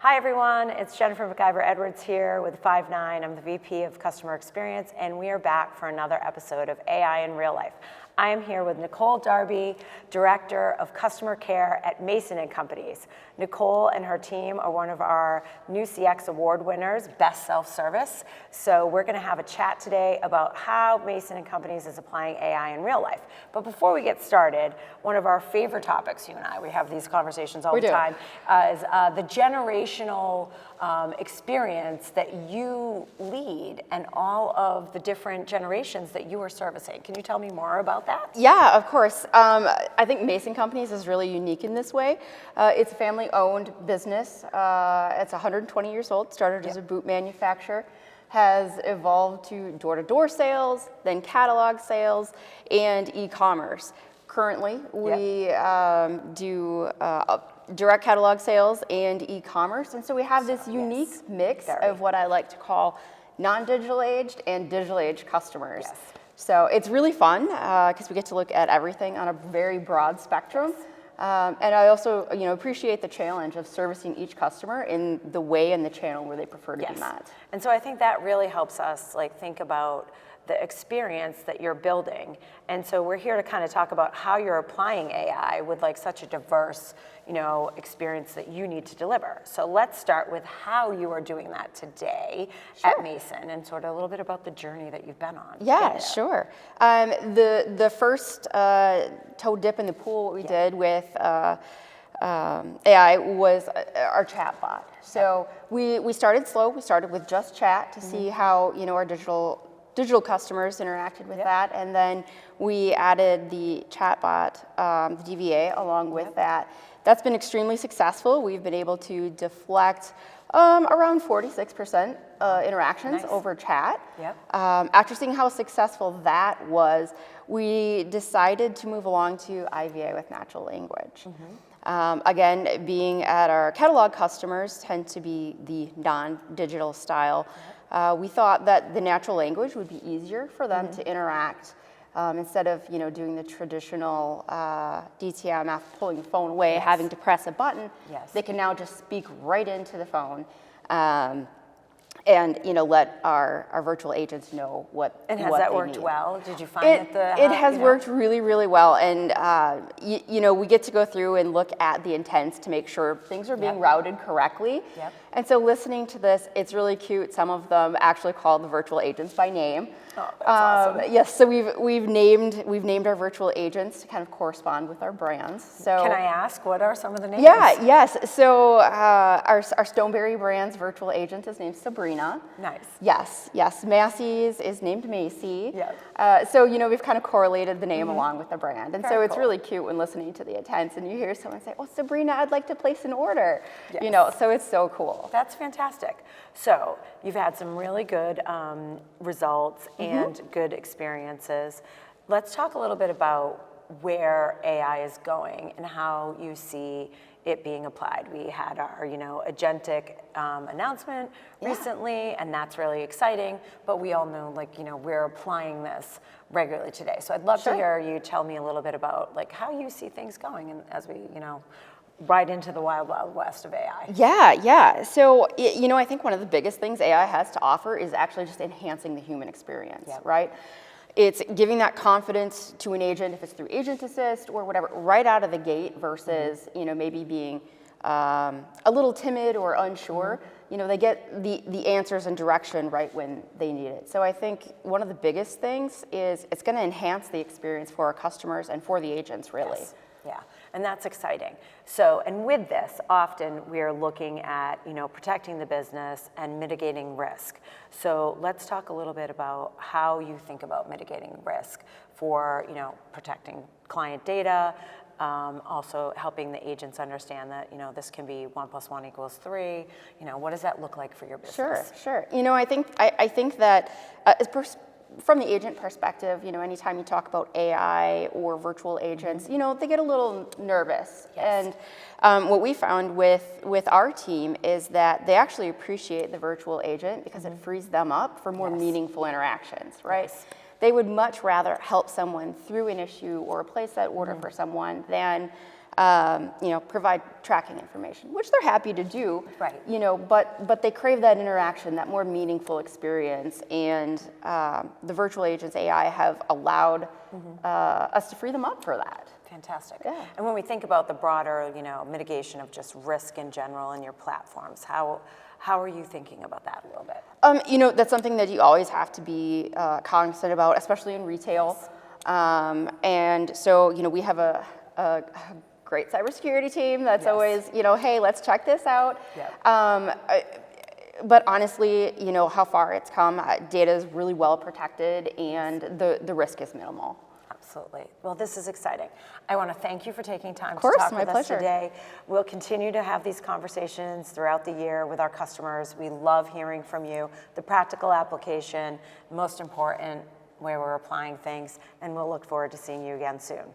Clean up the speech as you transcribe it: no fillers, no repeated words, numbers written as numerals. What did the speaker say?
Hi everyone, it's Jennifer McIver-Edwards here with Five9. I'm the VP of Customer Experience, and we are back for another episode of AI in Real Life. I am here with Nicole Darby, Director of Customer Care at Mason & Companies. Nicole and her team are one of our new CX award winners, Best Self-Service. So we're going to have a chat today about how Mason & Companies is applying AI in real life. But before we get started, one of our favorite topics, you and I, we have these conversations all the time, is the generational experience that you lead and all of the different generations that you are servicing. Can you tell me more about that? Yeah, of course. I think Mason Companies is really unique in this way. It's a family-owned business. It's 120 years old, started as a boot manufacturer, has evolved to door-to-door sales, then catalog sales, and e-commerce. Currently, we do direct catalog sales and e-commerce, and so we have this unique mix of what I like to call non-digital aged and digital aged customers. So it's really fun because we get to look at everything on a very broad spectrum. And I also, appreciate the challenge of servicing each customer in the way and the channel where they prefer to be met. And so I think that really helps us think about the experience that you're building. And so we're here to kind of talk about how you're applying AI with such a diverse, experience that you need to deliver. So let's start with how you are doing that today at Mason and sort of a little bit about the journey that you've been on. Yeah, sure. The first toe dip in the pool what we did with AI was our chatbot. So we started slow. We started with just chat to see how our digital customers interacted with that, and then we added the chatbot, the DVA, along with that. That's been extremely successful. We've been able to deflect around 46% interactions over chat. After seeing how successful that was, we decided to move along to IVA with natural language. Again, being at our catalog customers tend to be the non-digital style. We thought that the natural language would be easier for them to interact instead of doing the traditional DTMF, pulling the phone away, having to press a button. They can now just speak right into the phone and let our virtual agents know what they need. And has that worked well? Did you find that it has worked really, really well, and we get to go through and look at the intents to make sure things are being routed correctly. And so listening to this, it's really cute. Some of them actually call the virtual agents by name. Oh, that's awesome. Yes, so we've named our virtual agents to kind of correspond with our brands. So can I ask, what are some of the names? Yes. So our Stoneberry brand's virtual agent is named Sabrina. Nice. Yes. Macy's is named Macy. So we've kind of correlated the name along with the brand, and so it's really cute when listening to the intents and you hear someone say, "Oh, Sabrina, I'd like to place an order." So it's so cool. That's fantastic. So you've had some really good results and good experiences. Let's talk a little bit about where AI is going and how you see it being applied. We had our, agentic announcement recently, and that's really exciting, but we all know, we're applying this regularly today. So I'd love to hear you tell me a little bit about, how you see things going and as we, right into the wild, wild west of AI. Yeah. So, I think one of the biggest things AI has to offer is actually just enhancing the human experience, right? It's giving that confidence to an agent, if it's through Agent Assist or whatever, right out of the gate versus, maybe being a little timid or unsure. They get the answers and direction right when they need it. So I think one of the biggest things is it's going to enhance the experience for our customers and for the agents, really. Yeah, and that's exciting. So, and with this, often we're looking at, protecting the business and mitigating risk. So let's talk a little bit about how you think about mitigating risk for, protecting client data, also helping the agents understand that, this can be 1 + 1 = 3. What does that look like for your business? Sure. I think that from the agent perspective, anytime you talk about AI or virtual agents, they get a little nervous. And what we found with our team is that they actually appreciate the virtual agent because it frees them up for more meaningful interactions, right? They would much rather help someone through an issue or place that order for someone than provide tracking information, which they're happy to do. Right. But they crave that interaction, that more meaningful experience, and the virtual agents AI have allowed us to free them up for that. Fantastic. Yeah. And when we think about the broader, mitigation of just risk in general in your platforms, how are you thinking about that a little bit? That's something that you always have to be cognizant about, especially in retail. Yes. And so, we have a great cybersecurity team that's always, hey, let's check this out. Yep. But honestly, how far it's come, data is really well protected, and the risk is minimal. Absolutely. Well, this is exciting. I want to thank you for taking time to talk with us today. We'll continue to have these conversations throughout the year with our customers. We love hearing from you, the practical application, most important, where we're applying things, and we'll look forward to seeing you again soon.